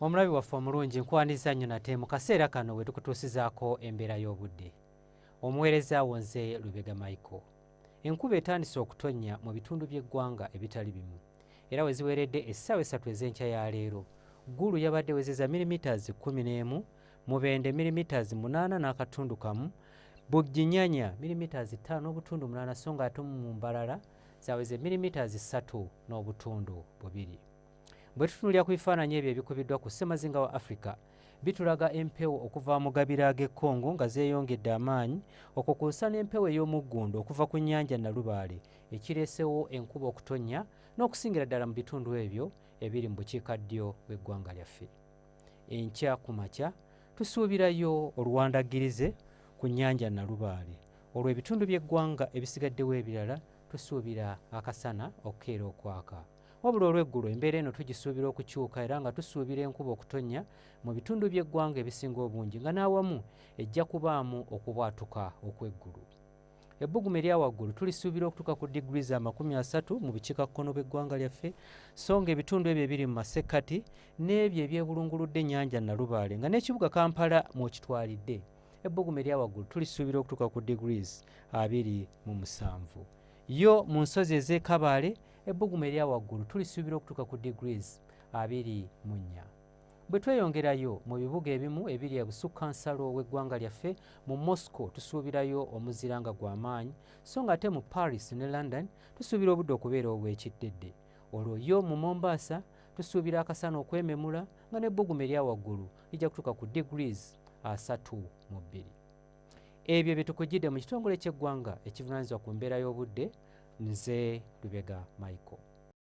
Omulabi waffe omulungi nkwaniza nnyo nate mu kaseera kano we tukutuusizaako embeera y'obudde. Omuweereza wo nze Lubega Michael. Enkuba etandise okutonnya mu bitundu by'eggwanga ebitali bimu era we ziweeredde essaawa 3 ez'enkya ya leero. Ggulu yabadde ewezezza milimitaazi 11, Mubende milimitaazi 8 n'akatundu kamu, Bugginyanya milimitaazi 5.8 so nga ate mu Mbarara zaweze milimitaazi 3.2. Bwe tutunulira ku bifaananyi ebyo ebikubiddwa ku ssemazinga wa Africa bitulaga empewo okuva mu gabira g'e-Congo nga zeeyongedde amaanyi okukuusa n'empewo ey'omuggundo okuva ku nnyanja Nalubaale ekireesewo enkuba okutonnya n'okusingira ddala mu bitundu ebyo ebiri mu bukiikaddyo bw'eggwanga lyaffe. Enkya ku makya tusuubirayo oluwandagirize ku nnyanja Nalubaale. Olwo ebitundu by'eggwanga ebisigaddewo ebirala tusuubira akasana okukeera okwaka. Wabula olw'eggulu embeera eno tugisuubira okukyuka era nga tusuubira enkuba okutonnya mu bitundu by'eggwanga ebisinga obungi nga n'awamu ejja kubaamu okubwatuka okw'eggulu. Ebbugumu erya waggulu tulisuubira okutuuka ku digrees 30 mu bukiikakkono bw'eggwanga lyaffe so nga ebitundu ebyo ebiri mu masekkati n'ebyo ebyebulunguludde ennyanja Nalubaale nga n'ekibuga Kampala mw'okitwalidde ebbugumu erya waggulu tulisuubira okutuuka ku digrees 27. Yo mu nsozi ez'e Kabaale ebbugumu erya waggulu tulisuubira okutuuka ku digrees 24. Bwe tweyongerayo mu bibuga ebimu ebiri ebusukkansalo w'eggwanga lyaffe, mu Moscow tusuubirayo omuzira nga gw'amaanyi so nga ate mu Paris ne London tusuubira obudde okubeera obw'ekiddedde. Olwo yo mu Mombasa tusuubira akasana okwememula nga n'ebbugumu erya waggulu lijja kutuuka ku digrees 32. Ebyo bye tukujjidde mu kitongole ky'eggwanga ekivunaanyizibwa ku mbeera y'obudde. Nze Lubega Michael.